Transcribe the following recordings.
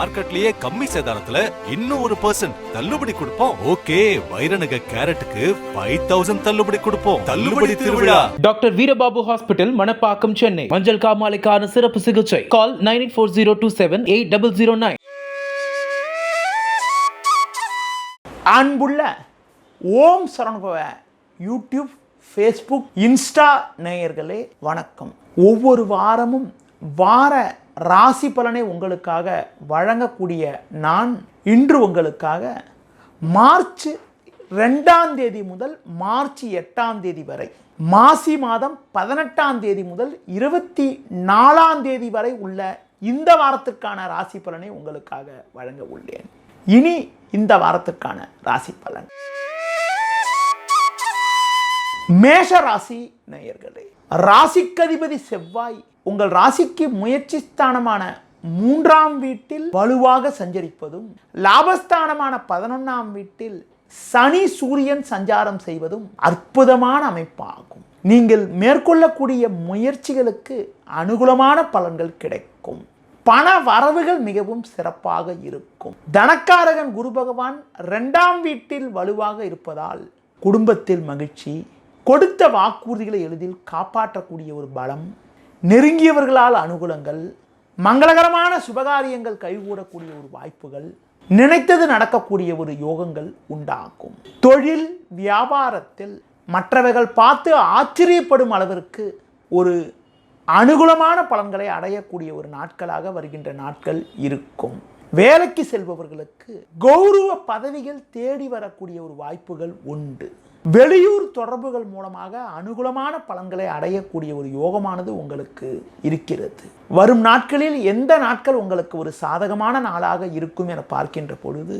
மார்க்கெட்லயே கம்மி சேதாரத்துல இன்னும் 1% தள்ளுபடி கொடுப்போம். ஓகே, வைரநக கேரட்டுக்கு 5000 தள்ளுபடி கொடுப்போம். தள்ளுபடி திருவிழா. Doctor Veerababu hospital, Manapakkam, Chennai. மஞ்சள் காமாலைக்கான சிறப்பு சிகிச்சை. கால் 9840278009. அன்புள்ள ஓம் சரவணபவ யூடியூப், ஃபேஸ்புக், இன்ஸ்டா நேயர்களே வணக்கம். ஒவ்வொரு வாரமும் வார ராசி பலனை உங்களுக்காக வழங்கக்கூடிய நான் இன்று உங்களுக்காக மார்ச் 2ஆம் தேதி முதல் மார்ச் 8ஆம் தேதி வரை, மாசி மாதம் 18ஆம் தேதி முதல் 24ஆம் தேதி வரை உள்ள இந்த வாரத்திற்கான ராசி பலனை உங்களுக்காக வழங்க உள்ளேன். இனி இந்த வாரத்திற்கான ராசி பலன். மேஷ ராசி நேயர்களே, ராசிக்கதிபதி செவ்வாய் உங்கள் ராசிக்கு முயற்சி ஸ்தானமான 3ஆம் வீட்டில் வலுவாக சஞ்சரிப்பதும், லாபஸ்தானமான 11ஆம் வீட்டில் சனி சூரியன் சஞ்சாரம் செய்வதும் அற்புதமான அமைப்பாகும். நீங்கள் மேற்கொள்ளக்கூடிய முயற்சிகளுக்கு அனுகூலமான பலன்கள் கிடைக்கும். பண வரவுகள் மிகவும் சிறப்பாக இருக்கும். தனக்காரகன் குரு பகவான் 2ஆம் வீட்டில் வலுவாக இருப்பதால் குடும்பத்தில் மகிழ்ச்சி, கொடுத்த வாக்குறுதிகளை எளிதில் காப்பாற்றக்கூடிய ஒரு பலம், நெருங்கியவர்களால் அனுகூலங்கள், மங்களகரமான சுபகாரியங்கள் கைகூடக்கூடிய ஒரு வாய்ப்புகள், நினைத்தது நடக்கக்கூடிய ஒரு யோகங்கள் உண்டாகும். தொழில் வியாபாரத்தில் மற்றவர்கள் பார்த்து ஆச்சரியப்படும் அளவிற்கு ஒரு அனுகூலமான பலன்களை அடையக்கூடிய ஒரு நாட்களாக வருகின்ற நாட்கள் இருக்கும். வேலைக்கு செல்பவர்களுக்கு கௌரவ பதவிகள் தேடி வரக்கூடிய ஒரு வாய்ப்புகள் உண்டு. வெளியூர் தொடர்புகள் மூலமாக அனுகூலமான பலன்களை அடையக்கூடிய ஒரு யோகமானது உங்களுக்கு இருக்கிறது. வரும் நாட்களில் எந்த நாட்கள் உங்களுக்கு ஒரு சாதகமான நாளாக இருக்கும் என பார்க்கின்ற பொழுது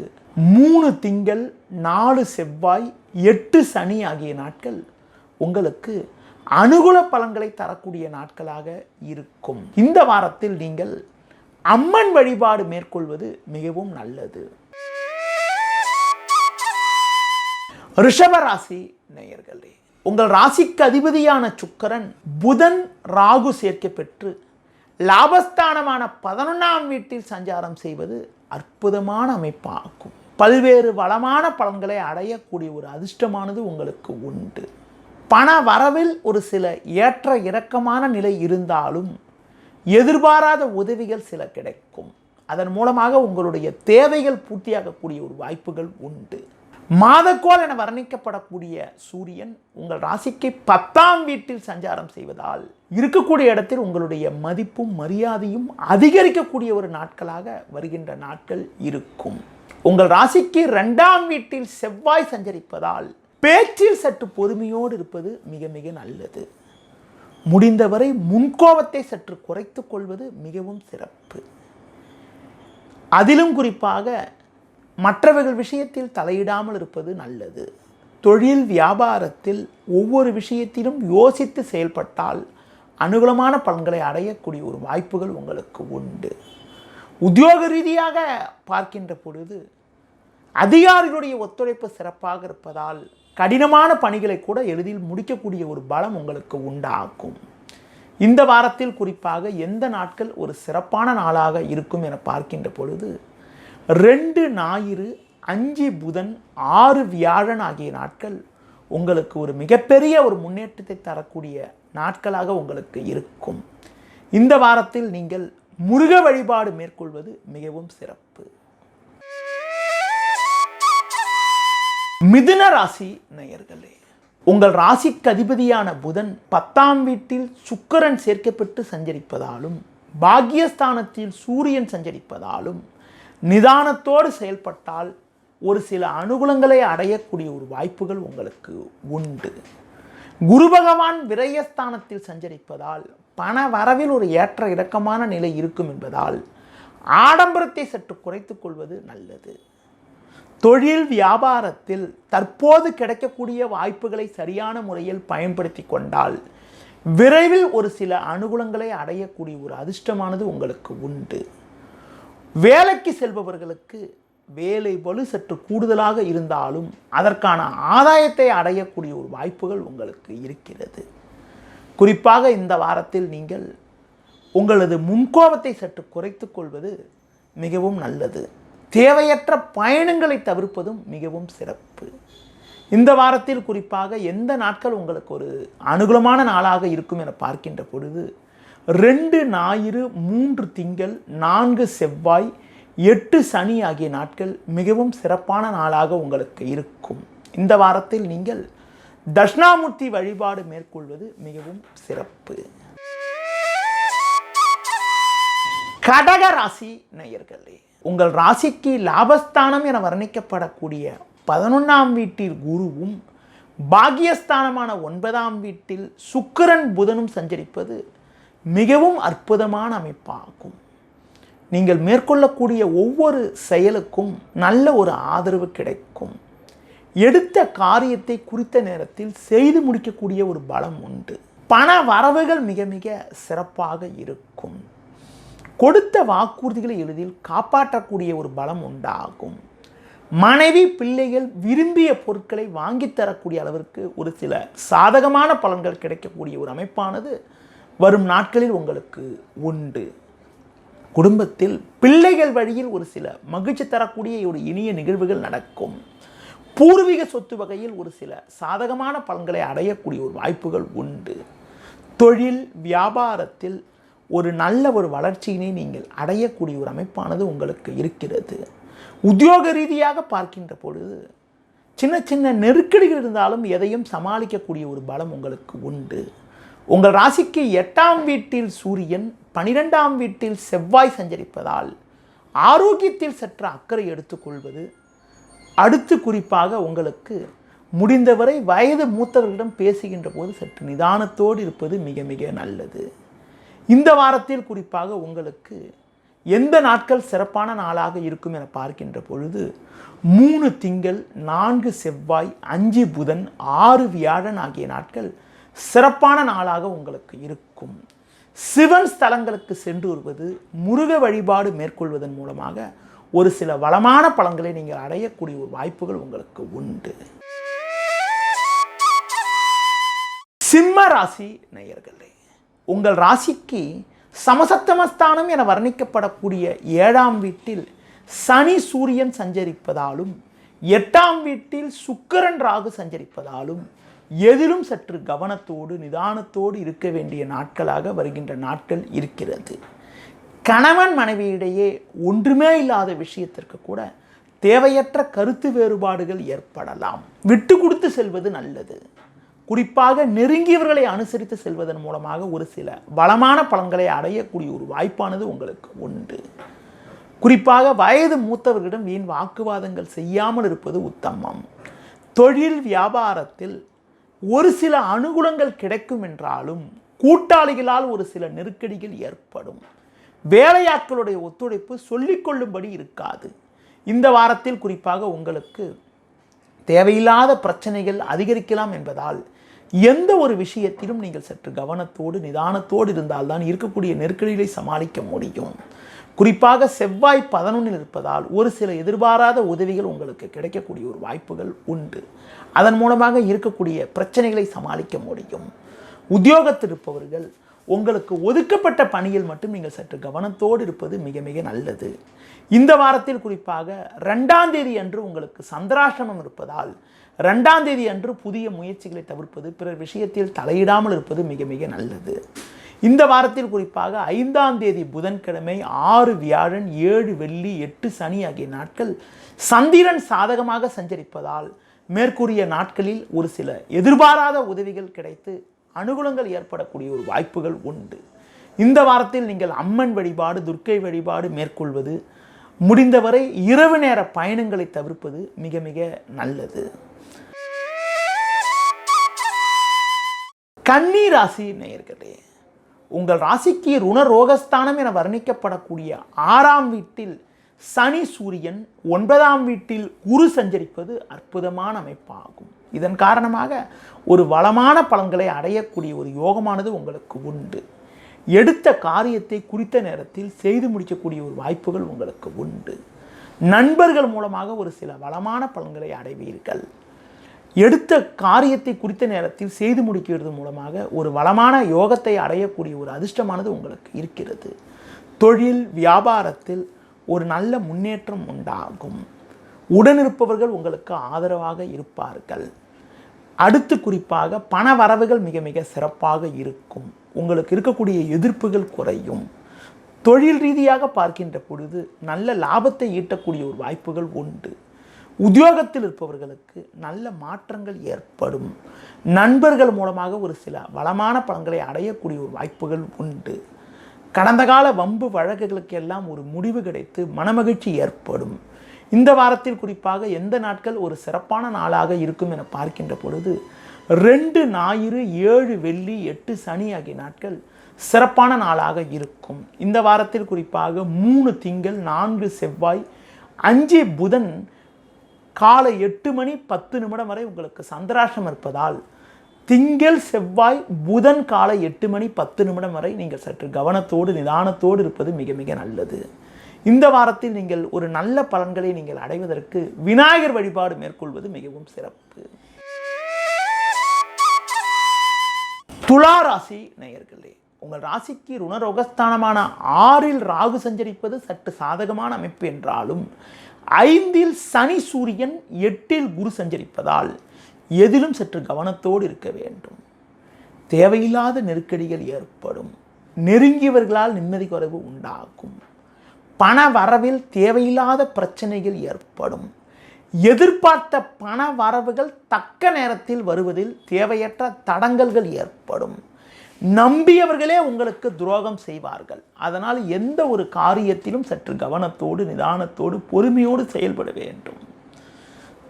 3 திங்கள், 4 செவ்வாய், 8 சனி ஆகிய நாட்கள் உங்களுக்கு அனுகூல பலன்களை தரக்கூடிய நாட்களாக இருக்கும். இந்த வாரத்தில் நீங்கள் அம்மன் வழிபாடு மேற்கொள்வது மிகவும் நல்லது. ரிஷபராசி நேயர்களே, உங்கள் ராசிக்கு அதிபதியான சுக்கிரன் புதன் ராகு சேர்க்கை பெற்று லாபஸ்தானமான 11ஆம் வீட்டில் சஞ்சாரம் செய்வது அற்புதமான அமைப்பாகும். பல்வேறு வளமான பலன்களை அடையக்கூடிய ஒரு அதிர்ஷ்டமானது உங்களுக்கு உண்டு. பண வரவில் ஒரு சில ஏற்ற இறக்கமான நிலை இருந்தாலும் எதிர்பாராத உதவிகள் சில கிடைக்கும். அதன் மூலமாக உங்களுடைய தேவைகள் பூர்த்தியாகக்கூடிய ஒரு வாய்ப்புகள் உண்டு. மாதக்கோள் என வர்ணிக்கப்படக்கூடிய சூரியன் உங்கள் ராசிக்கு 10ஆம் வீட்டில் சஞ்சாரம் செய்வதால் இருக்கக்கூடிய இடத்தில் உங்களுடைய மதிப்பும் மரியாதையும் அதிகரிக்கக்கூடிய ஒரு நாட்களாக வருகின்ற நாட்கள் இருக்கும். உங்கள் ராசிக்கு 2ஆம் வீட்டில் செவ்வாய் சஞ்சரிப்பதால் பேச்சில் சற்று பொறுமையோடு இருப்பது மிக மிக நல்லது. முடிந்தவரை முன்கோபத்தை சற்று குறைத்துக் கொள்வது மிகவும் சிறப்பு. அதிலும் குறிப்பாக மற்றவர்கள் விஷயத்தில் தலையிடாமல் இருப்பது நல்லது. தொழில் வியாபாரத்தில் ஒவ்வொரு விஷயத்திலும் யோசித்து செயல்பட்டால் அனுகூலமான பலன்களை அடையக்கூடிய ஒரு வாய்ப்புகள் உங்களுக்கு உண்டு. உத்தியோக ரீதியாக பார்க்கின்ற பொழுது அதிகாரிகளுடைய ஒத்துழைப்பு சிறப்பாக இருப்பதால் கடினமான பணிகளை கூட எளிதில் முடிக்கக்கூடிய ஒரு பலம் உங்களுக்கு உண்டாகும். இந்த வாரத்தில் குறிப்பாக எந்த நாட்கள் ஒரு சிறப்பான நாளாக இருக்கும் என பார்க்கின்ற பொழுது 2 ஞாயிறு, 5 புதன், 6 வியாழன் ஆகிய நாட்கள் உங்களுக்கு ஒரு மிகப்பெரிய ஒரு முன்னேற்றத்தை தரக்கூடிய நாட்களாக உங்களுக்கு இருக்கும். இந்த வாரத்தில் நீங்கள் முருக வழிபாடு மேற்கொள்வது மிகவும் சிறப்பு. மிதுன ராசி நேயர்களே, உங்கள் ராசிக்கு அதிபதியான புதன் 10ஆம் வீட்டில் சுக்கிரன் சேர்க்கப்பட்டு சஞ்சரிப்பதாலும் பாக்கியஸ்தானத்தில் சூரியன் சஞ்சரிப்பதாலும் நிதானத்தோடு செயல்பட்டால் ஒரு சில அனுகூலங்களை அடையக்கூடிய ஒரு வாய்ப்புகள் உங்களுக்கு உண்டு. குரு பகவான் விரயஸ்தானத்தில் சஞ்சரிப்பதால் பண வரவில் ஒரு ஏற்ற இறக்கமான நிலை இருக்கும் என்பதால் ஆடம்பரத்தை சற்று குறைத்துக் கொள்வது நல்லது. தொழில் வியாபாரத்தில் தற்போது கிடைக்கக்கூடிய வாய்ப்புகளை சரியான முறையில் பயன்படுத்தி கொண்டால் விரைவில் ஒரு சில அனுகூலங்களை அடையக்கூடிய ஒரு அதிர்ஷ்டமானது உங்களுக்கு உண்டு. வேலைக்கு செல்பவர்களுக்கு வேலை பளு சற்று கூடுதலாக இருந்தாலும் அதற்கான ஆதாயத்தை அடையக்கூடிய ஒரு வாய்ப்புகள் உங்களுக்கு இருக்கிறது. குறிப்பாக இந்த வாரத்தில் நீங்கள் உங்களது முன்கோபத்தை சற்று குறைத்துக் கொள்வது மிகவும் நல்லது. தேவையற்ற பயணங்களை தவிர்ப்பதும் மிகவும் சிறப்பு. இந்த வாரத்தில் குறிப்பாக எந்த நாட்கள் உங்களுக்கு ஒரு அனுகூலமான நாளாக இருக்கும் என பார்க்கின்ற பொழுது 2 ஞாயிறு, 3 திங்கள், 4 செவ்வாய், 8 சனி ஆகிய நாட்கள் மிகவும் சிறப்பான நாளாக உங்களுக்கு இருக்கும். இந்த வாரத்தில் நீங்கள் தட்சிணாமூர்த்தி வழிபாடு மேற்கொள்வது மிகவும் சிறப்பு. கடக ராசி நேயர்களே, உங்கள் ராசிக்கு லாபஸ்தானம் என வர்ணிக்கப்படக்கூடிய 11ஆம் வீட்டில் குருவும் பாக்கியஸ்தானமான 9ஆம் வீட்டில் சுக்கிரன் புதனும் சஞ்சரிப்பது மிகவும் அற்புதமான அமைப்பாகும். நீங்கள் மேற்கொள்ளக்கூடிய ஒவ்வொரு செயலுக்கும் நல்ல ஒரு ஆதரவு கிடைக்கும். எடுத்த காரியத்தை குறித்த நேரத்தில் செய்து முடிக்கக்கூடிய ஒரு பலம் உண்டு. பண வரவுகள் மிக மிக சிறப்பாக இருக்கும். கொடுத்த வாக்குறுதிகளை எளிதில் காப்பாற்றக்கூடிய ஒரு பலம் உண்டாகும். மனைவி பிள்ளைகள் விரும்பிய பொருட்களை வாங்கி தரக்கூடிய அளவிற்கு ஒரு சில சாதகமான பலன்கள் கிடைக்கக்கூடிய ஒரு அமைப்பானது வரும் நாட்களில் உங்களுக்கு உண்டு. குடும்பத்தில் பிள்ளைகள் வழியில் ஒரு சில மகிழ்ச்சி தரக்கூடிய ஒரு இனிய நிகழ்வுகள் நடக்கும். பூர்வீக சொத்து வகையில் ஒரு சில சாதகமான பலன்களை அடையக்கூடிய ஒரு வாய்ப்புகள் உண்டு. தொழில் வியாபாரத்தில் ஒரு நல்ல ஒரு வளர்ச்சியினை நீங்கள் அடையக்கூடிய ஒரு அமைப்பானது உங்களுக்கு இருக்கிறது. உத்தியோக ரீதியாக பார்க்கின்ற பொழுது சின்ன சின்ன நெருக்கடிகள் இருந்தாலும் எதையும் சமாளிக்கக்கூடிய ஒரு பலம் உங்களுக்கு உண்டு. உங்கள் ராசிக்கு 8ஆம் வீட்டில் சூரியன், 12ஆம் வீட்டில் செவ்வாய் சஞ்சரிப்பதால் ஆரோக்கியத்தில் சற்று அக்கறை எடுத்துக்கொள்வது, அடுத்து குறிப்பாக உங்களுக்கு முடிந்தவரை வயது மூத்தவர்களிடம் பேசுகின்ற போது சற்று நிதானத்தோடு இருப்பது மிக மிக நல்லது. இந்த வாரத்தில் குறிப்பாக உங்களுக்கு எந்த நாட்கள் சிறப்பான நாளாக இருக்கும் என பார்க்கின்ற பொழுது 3 திங்கள், 4 செவ்வாய், 5 புதன், 6 வியாழன் ஆகிய நாட்கள் சிறப்பான நாளாக உங்களுக்கு இருக்கும். சிவன் ஸ்தலங்களுக்கு சென்று வருவது, முருக வழிபாடு மேற்கொள்வதன் மூலமாக ஒரு சில வளமான பலன்களை நீங்கள் அடையக்கூடிய ஒரு வாய்ப்புகள் உங்களுக்கு உண்டு. சிம்ம ராசி நேயர்களே, உங்கள் ராசிக்கு சமசப்தமஸ்தானம் என வர்ணிக்கப்படக்கூடிய 7ஆம் வீட்டில் சனி சூரியன் சஞ்சரிப்பதாலும் 8ஆம் வீட்டில் சுக்கிரன் ராகு சஞ்சரிப்பதாலும் எதிலும் சற்று கவனத்தோடு நிதானத்தோடு இருக்க வேண்டிய நாட்களாக வருகின்ற நாட்கள் இருக்கிறது. கணவன் மனைவியிடையே ஒன்றுமே இல்லாத விஷயத்திற்கு கூட தேவையற்ற கருத்து வேறுபாடுகள் ஏற்படலாம். விட்டு கொடுத்து செல்வது நல்லது. குறிப்பாக நெருங்கியவர்களை அனுசரித்து செல்வதன் மூலமாக ஒரு சில வளமான பலன்களை அடையக்கூடிய ஒரு வாய்ப்பானது உங்களுக்கு உண்டு. குறிப்பாக வயது மூத்தவர்களிடம் வீண் வாக்குவாதங்கள் செய்யாமல் இருப்பது உத்தமம். தொழில் வியாபாரத்தில் ஒரு சில அனுகூலங்கள் கிடைக்கும் என்றாலும் கூட்டாளிகளால் ஒரு சில நெருக்கடிகள் ஏற்படும். வேலையாட்களுடைய ஒத்துழைப்பு சொல்லிக்கொள்ளும்படி இருக்காது. இந்த வாரத்தில் குறிப்பாக உங்களுக்கு தேவையில்லாத பிரச்சனைகள் அதிகரிக்கலாம் என்பதால் எந்த ஒரு விஷயத்திலும் நீங்கள் சற்று கவனத்தோடு நிதானத்தோடு இருந்தால்தான் இருக்கக்கூடிய நெருக்கடிகளை சமாளிக்க முடியும். குறிப்பாக செவ்வாய் 11இல் இருப்பதால் ஒரு சில எதிர்பாராத உதவிகள் உங்களுக்கு கிடைக்கக்கூடிய ஒரு வாய்ப்புகள் உண்டு. அதன் மூலமாக இருக்கக்கூடிய பிரச்சனைகளை சமாளிக்க முடியும். உத்தியோகத்தில் இருப்பவர்கள் உங்களுக்கு ஒதுக்கப்பட்ட பணியில் மட்டும் நீங்கள் சற்று கவனத்தோடு இருப்பது மிக மிக நல்லது. இந்த வாரத்தில் குறிப்பாக 2ஆம் தேதி அன்று உங்களுக்கு சந்திராஷ்டமம் இருப்பதால் 2ஆம் தேதி அன்று புதிய முயற்சிகளை தவிர்ப்பது, பிறர் விஷயத்தில் தலையிடாமல் இருப்பது மிக மிக நல்லது. இந்த வாரத்தில் குறிப்பாக 5ஆம் தேதி புதன்கிழமை, 6 வியாழன், 7 வெள்ளி, 8 சனி ஆகிய நாட்கள் சந்திரன் சாதகமாக சஞ்சரிப்பதால் மேற்கூறிய நாட்களில் ஒரு சில எதிர்பாராத உதவிகள் கிடைத்து அனுகூலங்கள் ஏற்படக்கூடிய ஒரு வாய்ப்புகள் உண்டு. இந்த வாரத்தில் நீங்கள் அம்மன் வழிபாடு, துர்க்கை வழிபாடு மேற்கொள்வது, முடிந்தவரை இரவு நேர பயணங்களை தவிர்ப்பது மிக மிக நல்லது. கன்னி ராசி நேயர்களே, உங்கள் ராசிக்கு ருணரோகஸ்தானம் என வர்ணிக்கப்படக்கூடிய 6ஆம் வீட்டில் சனி சூரியன், 9ஆம் வீட்டில் குரு சஞ்சரிப்பது அற்புதமான அமைப்பாகும். இதன் காரணமாக ஒரு வளமான பலன்களை அடையக்கூடிய ஒரு யோகமானது உங்களுக்கு உண்டு. எடுத்த காரியத்தை குறித்த நேரத்தில் செய்து முடிக்கக்கூடிய ஒரு வாய்ப்புகள் உங்களுக்கு உண்டு. நண்பர்கள் மூலமாக ஒரு சில வளமான பலன்களை அடைவீர்கள். எடுத்த காரியத்தை குறித்த நேரத்தில் செய்து முடிக்கிறது மூலமாக ஒரு வளமான யோகத்தை அடையக்கூடிய ஒரு அதிர்ஷ்டமானது உங்களுக்கு இருக்கிறது. தொழில் வியாபாரத்தில் ஒரு நல்ல முன்னேற்றம் உண்டாகும். உடனிருப்பவர்கள் உங்களுக்கு ஆதரவாக இருப்பார்கள். அடுத்து குறிப்பாக பண வரவுகள் மிக மிக சிறப்பாக இருக்கும். உங்களுக்கு இருக்கக்கூடிய எதிர்ப்புகள் குறையும். தொழில் ரீதியாக பார்க்கின்ற பொழுது நல்ல லாபத்தை ஈட்டக்கூடிய ஒரு வாய்ப்புகள் உண்டு. உத்தியோகத்தில் இருப்பவர்களுக்கு நல்ல மாற்றங்கள் ஏற்படும். நண்பர்கள் மூலமாக ஒரு சில வளமான பலன்களை அடையக்கூடிய ஒரு வாய்ப்புகள் உண்டு. கடந்த கால வம்பு வழக்குகளுக்கு எல்லாம் ஒரு முடிவு கிடைத்து மனமகிழ்ச்சி ஏற்படும். இந்த வாரத்தில் குறிப்பாக எந்த நாட்கள் ஒரு சிறப்பான நாளாக இருக்கும் என பார்க்கின்ற பொழுது 2 ஞாயிறு 7 வெள்ளி 8 சனி ஆகிய நாட்கள் சிறப்பான நாளாக இருக்கும். இந்த வாரத்தில் குறிப்பாக 3 திங்கள் 4 செவ்வாய் 5 புதன் காலை 8 மணி 10 நிமிடம் வரை உங்களுக்கு சந்திராஷ்டமம் இருப்பதால் திங்கள் செவ்வாய் புதன் காலை 8 மணி 10 நிமிடம் வரை நீங்கள் சற்று கவனத்தோடு நிதானத்தோடு இருப்பது மிக மிக நல்லது. இந்த வாரத்தில் நீங்கள் ஒரு நல்ல பலன்களை நீங்கள் அடைவதற்கு விநாயகர் வழிபாடு மேற்கொள்வது மிகவும் சிறப்பு. துலா ராசி நேயர்களே, உங்கள் ராசிக்கு ருணரோகஸ்தானமான 6ல் ராகு சஞ்சரிப்பது சற்று சாதகமான அமைப்பு என்றாலும் 5ல் சனி சூரியன் 8ல் குரு சஞ்சரிப்பதால் எதிலும் சற்று கவனத்தோடு இருக்க வேண்டும். தேவையில்லாத நெருக்கடிகள் ஏற்படும். நெருங்கியவர்களால் நிம்மதி குறைவு உண்டாகும். பண வரவில் தேவையில்லாத பிரச்சனைகள் ஏற்படும். எதிர்பார்த்த பண வரவுகள் தக்க நேரத்தில் வருவதில் தேவையற்ற தடங்கல்கள் ஏற்படும். நம்பியவர்களே உங்களுக்கு துரோகம் செய்வார்கள். அதனால் எந்த ஒரு காரியத்திலும் சற்று கவனத்தோடு நிதானத்தோடு பொறுமையோடு செயல்பட வேண்டும்.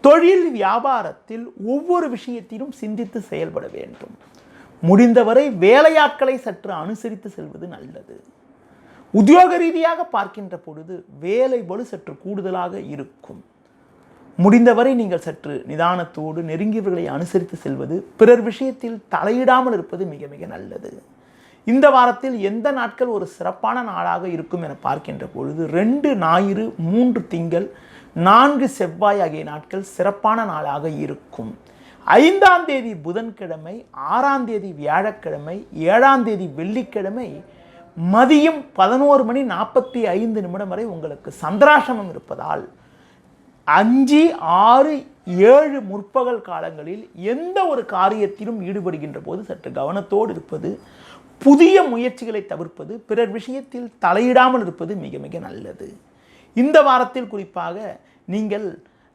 தொழில் வியாபாரத்தில் ஒவ்வொரு விஷயத்திலும் சிந்தித்து செயல்பட வேண்டும். முடிந்தவரை வேலையாட்களை சற்று அனுசரித்து செல்வது நல்லது. உத்தியோக ரீதியாக பார்க்கின்ற பொழுது வேலை பளு சற்று கூடுதலாக இருக்கும். முடிந்தவரை நீங்கள் சற்று நிதானத்தோடு நெருங்கியவர்களை அனுசரித்து செல்வது, பிறர் விஷயத்தில் தலையிடாமல் இருப்பது மிக மிக நல்லது. இந்த வாரத்தில் எந்த நாட்கள் ஒரு சிறப்பான நாளாக இருக்கும் என பார்க்கின்ற பொழுது 2 ஞாயிறு 3 திங்கள் 4 செவ்வாய் ஆகிய நாட்கள் சிறப்பான நாளாக இருக்கும். 5ஆம் தேதி புதன்கிழமை, 6ஆம் தேதி வியாழக்கிழமை, 7ஆம் தேதி வெள்ளிக்கிழமை மதியம் 11 மணி 45 நிமிடம் வரை உங்களுக்கு சந்திராஷ்டமம் இருப்பதால் 5, 6, 7 முற்பகல் காலங்களில் எந்த ஒரு காரியத்திலும் ஈடுபடுகின்ற போது சற்று கவனத்தோடு இருப்பது, புதிய முயற்சிகளை தவிர்ப்பது, பிறர் விஷயத்தில் தலையிடாமல் இருப்பது மிக மிக நல்லது. இந்த வாரத்தில் குறிப்பாக நீங்கள்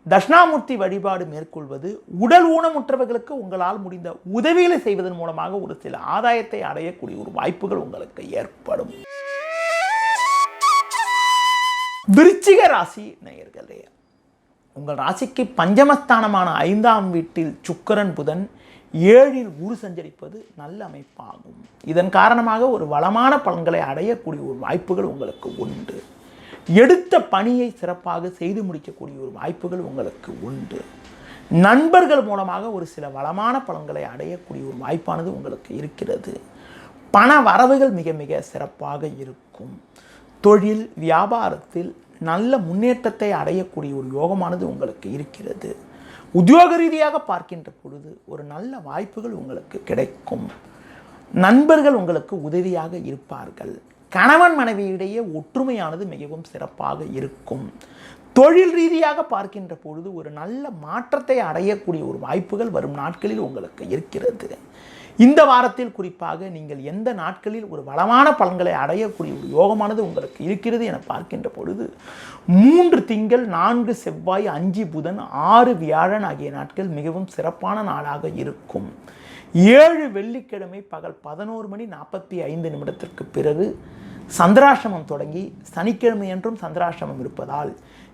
தட்சிணாமூர்த்தி வழிபாடு மேற்கொள்வது, உடல் ஊனமுற்றவர்களுக்கு உங்களால் முடிந்த உதவிகளை செய்வதன் மூலமாக ஒரு சில ஆதாயத்தை அடையக்கூடிய ஒரு வாய்ப்புகள் உங்களுக்கு ஏற்படும். விருச்சிக ராசி நேயர்களே, உங்கள் ராசிக்கு பஞ்சமஸ்தானமான 5ஆம் வீட்டில் சுக்கிரன் புதன் 7ல் குரு சஞ்சரிப்பது நல்ல அமைப்பாகும். இதன் காரணமாக ஒரு வளமான பலன்களை அடையக்கூடிய ஒரு வாய்ப்புகள் உங்களுக்கு உண்டு. எடுத்த பணியை சிறப்பாக செய்து முடிக்கக்கூடிய ஒரு வாய்ப்புகள் உங்களுக்கு உண்டு. நண்பர்கள் மூலமாக ஒரு சில வளமான பலன்களை அடையக்கூடிய ஒரு வாய்ப்பானது உங்களுக்கு இருக்கிறது. பண வரவுகள் மிக மிக சிறப்பாக இருக்கும். தொழில் வியாபாரத்தில் நல்ல முன்னேற்றத்தை அடையக்கூடிய ஒரு யோகமானது உங்களுக்கு இருக்கிறது. உத்தியோக ரீதியாக பார்க்கின்ற பொழுது ஒரு நல்ல வாய்ப்புகள் உங்களுக்கு கிடைக்கும். நண்பர்கள் உங்களுக்கு உதவியாக இருப்பார்கள். கணவன் மனைவியிடையே ஒற்றுமையானது மிகவும் சிறப்பாக இருக்கும். தொழில் ரீதியாக பார்க்கின்ற பொழுது ஒரு நல்ல மாற்றத்தை அடையக்கூடிய ஒரு வாய்ப்புகள் வரும் நாட்களில் உங்களுக்கு இருக்கிறது. இந்த வாரத்தில் குறிப்பாக நீங்கள் எந்த நாட்களில் ஒரு வளமான பலன்களை அடையக்கூடிய ஒரு யோகமானது உங்களுக்கு இருக்கிறது என பார்க்கின்ற பொழுது 3 திங்கள் 4 செவ்வாய் 5 புதன் 6 வியாழன் ஆகிய நாட்கள் மிகவும் சிறப்பான நாளாக இருக்கும். 7 வெள்ளிக்கிழமை பகல் 11 மணி 45 நிமிடத்திற்கு பிறகு சந்திராஷ்டமம் தொடங்கி சனிக்கிழமை என்றும் சந்திராஷ்டமம் இருப்பதால்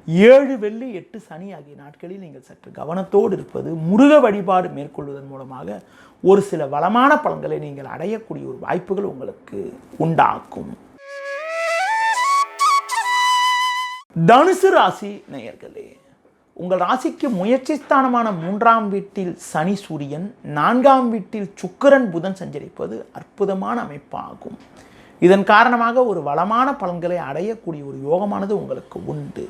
7 வெள்ளி 8 சனி ஆகிய நாட்களில் நீங்கள் சற்று கவனத்தோடு இருப்பது, முருக வழிபாடு மேற்கொள்வதன் மூலமாக ஒரு சில வளமான பலன்களை நீங்கள் அடையக்கூடிய ஒரு வாய்ப்புகள் உங்களுக்கு உண்டாக்கும். தனுசு ராசி நேயர்களே, உங்கள் ராசிக்கு முயற்சி ஸ்தானமான 3ஆம் வீட்டில் சனி சூரியன், 4ஆம் வீட்டில் சுக்கிரன் புதன் சஞ்சரிப்பது அற்புதமான அமைப்பாகும். இதன் காரணமாக ஒரு வளமான பலன்களை அடையக்கூடிய ஒரு யோகமானது உங்களுக்கு உண்டு.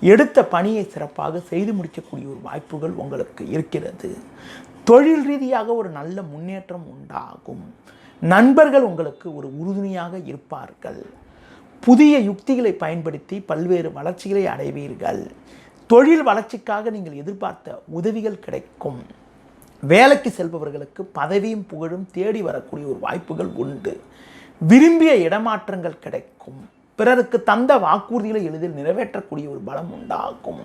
எடுத்த பணியை சிறப்பாக செய்து முடிக்கக்கூடிய ஒரு வாய்ப்புகள் உங்களுக்கு இருக்கிறது. தொழில் ரீதியாக ஒரு நல்ல முன்னேற்றம் உண்டாகும். நண்பர்கள் உங்களுக்கு ஒரு உறுதுணையாக இருப்பார்கள். புதிய யுக்திகளை பயன்படுத்தி பல்வேறு வளர்ச்சிகளை அடைவீர்கள். தொழில் வளர்ச்சிக்காக நீங்கள் எதிர்பார்த்த உதவிகள் கிடைக்கும். வேலைக்கு செல்பவர்களுக்கு பதவியும் புகழும் தேடி வரக்கூடிய ஒரு வாய்ப்புகள் உண்டு. விரும்பிய இடமாற்றங்கள் கிடைக்கும். பிறருக்கு தந்த வாக்குறுதிகளை எளிதில் நிறைவேற்றக்கூடிய ஒரு பலம் உண்டாகும்.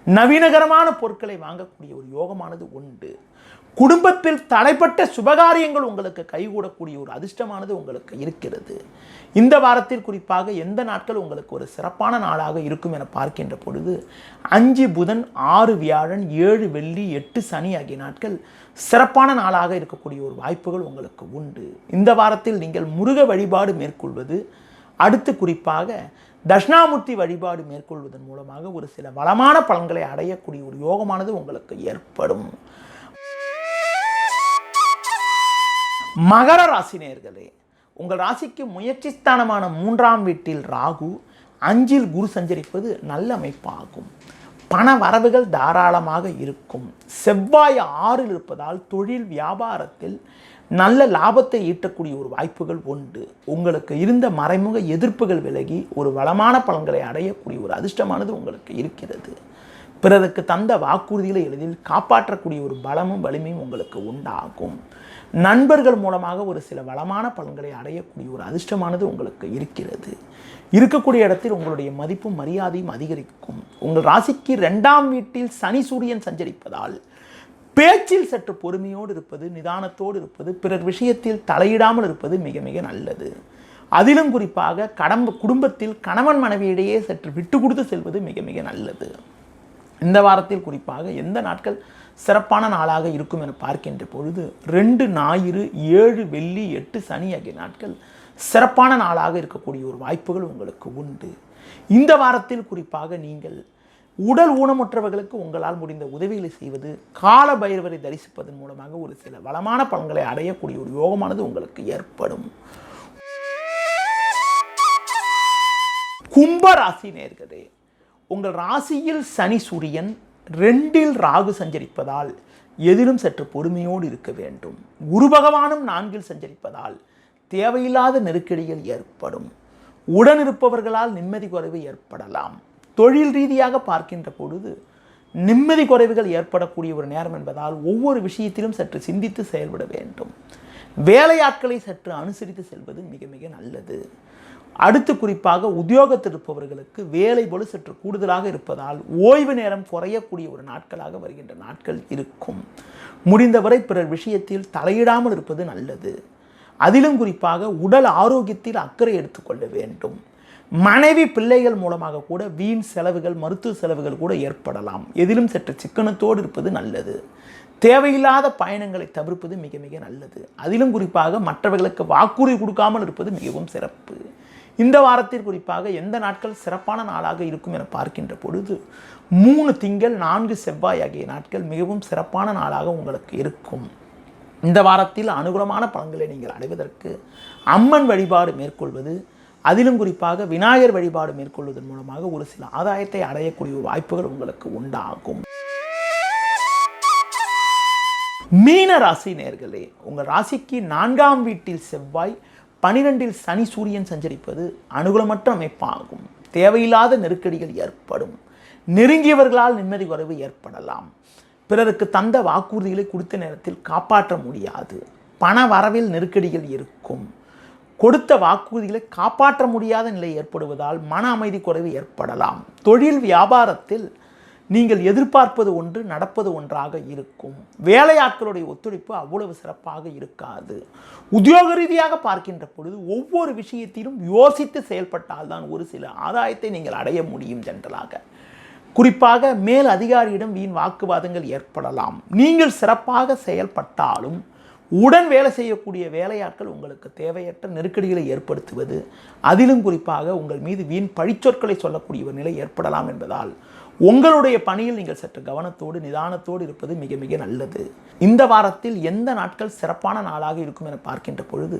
நவீனகரமான பொருட்களை வாங்கக்கூடிய ஒரு யோகமானது உண்டு. குடும்பத்தில் தடைப்பட்ட சுபகாரியங்கள் உங்களுக்கு கைகூடக்கூடிய ஒரு அதிர்ஷ்டமானது உங்களுக்கு இருக்கிறது. இந்த வாரத்தில் குறிப்பாக எந்த நாட்கள் உங்களுக்கு ஒரு சிறப்பான நாளாக இருக்கும் என பார்க்கின்ற பொழுது 5 புதன் 6 வியாழன் 7 வெள்ளி 8 சனி ஆகிய நாட்கள் சிறப்பான நாளாக இருக்கக்கூடிய ஒரு வாய்ப்புகள் உங்களுக்கு உண்டு. இந்த வாரத்தில் நீங்கள் முருக வழிபாடு மேற்கொள்வது, அடுத்து குறிப்பாக தட்சிணாமூர்த்தி வழிபாடு மேற்கொள்வதன் மூலமாக ஒரு சில வளமான பலன்களை அடையக்கூடிய ஒரு யோகமானது உங்களுக்கு ஏற்படும். மகர ராசி நேயர்களே, உங்கள் ராசிக்கு முயற்சி ஸ்தானமான 3ஆம் வீட்டில் ராகு, 5இல் குரு சஞ்சரிப்பது நல்ல அமைப்பாகும். பண வரவுகள் தாராளமாக இருக்கும். செவ்வாய் 6இல் இருப்பதால் தொழில் வியாபாரத்தில் நல்ல லாபத்தை ஈட்டக்கூடிய ஒரு வாய்ப்புகள் உண்டு. உங்களுக்கு இருந்த மறைமுக எதிர்ப்புகள் விலகி ஒரு வளமான பலன்களை அடையக்கூடிய ஒரு அதிர்ஷ்டமானது உங்களுக்கு இருக்கிறது. பிறருக்கு தந்த வாக்குறுதிகளை எளிதில் காப்பாற்றக்கூடிய ஒரு பலமும் வலிமையும் உங்களுக்கு உண்டாகும். நண்பர்கள் மூலமாக ஒரு சில வளமான பலன்களை அடையக்கூடிய ஒரு அதிர்ஷ்டமானது உங்களுக்கு இருக்கிறது. இருக்கக்கூடிய இடத்தில் உங்களுடைய மதிப்பும் மரியாதையும் அதிகரிக்கும். உங்கள் ராசிக்கு 2ஆம் வீட்டில் சனி சூரியன் சஞ்சரிப்பதால் பேச்சில் சற்று பொறுமையோடு இருப்பது, நிதானத்தோடு இருப்பது, பிறர் விஷயத்தில் தலையிடாமல் இருப்பது மிக மிக நல்லது. அதிலும் குறிப்பாக குடும்பத்தில் கணவன் மனைவியிடையே சற்று விட்டு கொடுத்து செல்வது மிக மிக நல்லது. இந்த வாரத்தில் குறிப்பாக எந்த நாட்கள் சிறப்பான நாளாக இருக்கும் என பார்க்கின்ற பொழுது 2 ஞாயிறு 7 வெள்ளி 8 சனி ஆகிய நாட்கள் சிறப்பான நாளாக இருக்கக்கூடிய ஒரு வாய்ப்புகள் உங்களுக்கு உண்டு. இந்த வாரத்தில் குறிப்பாக நீங்கள் உடல் ஊனமுற்றவர்களுக்கு உங்களால் முடிந்த உதவிகளை செய்வது, கால பைரவரை தரிசிப்பதன் மூலமாக ஒரு சில வளமான பலன்களை அடையக்கூடிய ஒரு யோகமானது உங்களுக்கு ஏற்படும். கும்ப ராசி நேயர்களே, உங்கள் ராசியில் சனி சூரியன் 2இல் ராகு சஞ்சரிப்பதால் எதிலும் சற்று பொறுமையோடு இருக்க வேண்டும். குரு பகவானும் 4இல் சஞ்சரிப்பதால் தேவையில்லாத நெருக்கடிகள் ஏற்படும். உடனிருப்பவர்களால் நிம்மதி குறைவு ஏற்படலாம். தொழில் ரீதியாக பார்க்கின்ற பொழுது நிம்மதி குறைவுகள் ஏற்படக்கூடிய ஒரு நேரம் என்பதால் ஒவ்வொரு விஷயத்திலும் சற்று சிந்தித்து செயல்பட வேண்டும். வேலையாட்களை சற்று அனுசரித்து செல்வது மிக மிக நல்லது. அடுத்து குறிப்பாக உத்தியோகத்தில் இருப்பவர்களுக்கு வேலை போல சற்று கூடுதலாக இருப்பதால் ஓய்வு நேரம் குறையக்கூடிய ஒரு நாட்களாக வருகின்ற நாட்கள் இருக்கும். முடிந்தவரை பிறர் விஷயத்தில் தலையிடாமல் இருப்பது நல்லது. அதிலும் குறிப்பாக உடல் ஆரோக்கியத்தில் அக்கறை எடுத்துக்கொள்ள வேண்டும். மனைவி பிள்ளைகள் மூலமாக கூட வீண் செலவுகள், மருத்துவ செலவுகள் கூட ஏற்படலாம். எதிலும் சற்று சிக்கனத்தோடு இருப்பது நல்லது. தேவையில்லாத பயணங்களை தவிர்ப்பது மிக மிக நல்லது. அதிலும் குறிப்பாக மற்றவர்களுக்கு வாக்குறுதி கொடுக்காமல் இருப்பது மிகவும் சிறப்பு. இந்த வாரத்தில் குறிப்பாக எந்த நாட்கள் சிறப்பான நாளாக இருக்கும் என பார்க்கின்ற பொழுது 3 திங்கள் 4 செவ்வாய் ஆகிய நாட்கள் மிகவும் சிறப்பான நாளாக உங்களுக்கு இருக்கும். இந்த வாரத்தில் அனுகூலமான பலன்களை நீங்கள் அடைவதற்கு அம்மன் வழிபாடு மேற்கொள்வது, அதிலும் குறிப்பாக விநாயகர் வழிபாடு மேற்கொள்வதன் மூலமாக ஒரு சில ஆதாயத்தை அடையக்கூடிய வாய்ப்புகள் உங்களுக்கு உண்டாகும். மீன ராசி நேயர்களே, உங்கள் ராசிக்கு 4ஆம் வீட்டில் செவ்வாய், 12இல் சனி சூரியன் சஞ்சரிப்பது அனுகூலமற்ற அமைப்பாகும். தேவையில்லாத நெருக்கடிகள் ஏற்படும். நெருங்கியவர்களால் நிம்மதி குறைவு ஏற்படலாம். பிறருக்கு தந்த வாக்குறுதிகளை குறித்த நேரத்தில் காப்பாற்ற முடியாது. பண வரவில் நெருக்கடிகள் இருக்கும். கொடுத்த வாக்குறுதிகளை காப்பாற்ற முடியாத நிலை ஏற்படுவதால் மன அமைதி குறைவு ஏற்படலாம். தொழில் வியாபாரத்தில் நீங்கள் எதிர்பார்ப்பது ஒன்று, நடப்பது ஒன்றாக இருக்கும். வேலையாட்களுடைய ஒத்துழைப்பு அவ்வளவு சிறப்பாக இருக்காது. உத்தியோக ரீதியாக பார்க்கின்ற பொழுது ஒவ்வொரு விஷயத்திலும் யோசித்து செயல்பட்டால்தான் ஒரு சில ஆதாயத்தை நீங்கள் அடைய முடியும். ஜென்ரலாக குறிப்பாக மேல் அதிகாரியிடம் வீண் வாக்குவாதங்கள் ஏற்படலாம். நீங்கள் சிறப்பாக செயல்பட்டாலும் உடன் வேலை செய்யக்கூடிய வேலையாட்கள் உங்களுக்கு தேவையற்ற நெருக்கடிகளை ஏற்படுத்துவது, அதிலும் குறிப்பாக உங்கள் மீது வீண் பழிச்சொற்களை சொல்லக்கூடிய ஒரு நிலை ஏற்படலாம் என்பதால் உங்களுடைய பணியில் நீங்கள் சற்று கவனத்தோடு நிதானத்தோடு இருப்பது மிக மிக நல்லது. இந்த வாரத்தில் எந்த நாட்கள் சிறப்பான நாளாக இருக்கும் என பார்க்கின்ற பொழுது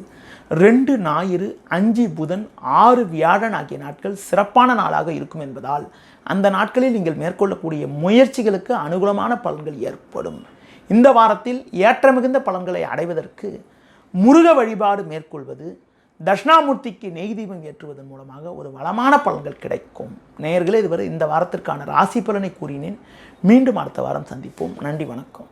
2 ஞாயிறு 5 புதன் 6 வியாழன் ஆகிய நாட்கள் சிறப்பான நாளாக இருக்கும் என்பதால் அந்த நாட்களில் நீங்கள் மேற்கொள்ளக்கூடிய முயற்சிகளுக்கு அனுகூலமான பலன்கள் ஏற்படும். இந்த வாரத்தில் ஏற்ற மிகுந்த பலன்களை அடைவதற்கு முருக வழிபாடு மேற்கொள்வது, தட்சிணாமூர்த்திக்கு நெய் தீபம் ஏற்றுவதன் மூலமாக ஒரு வளமான பலன்கள் கிடைக்கும். நேயர்களே, இதுவரை இந்த வாரத்திற்கான ராசி பலனை கூறினேன். மீண்டும் அடுத்த வாரம் சந்திப்போம். நன்றி, வணக்கம்.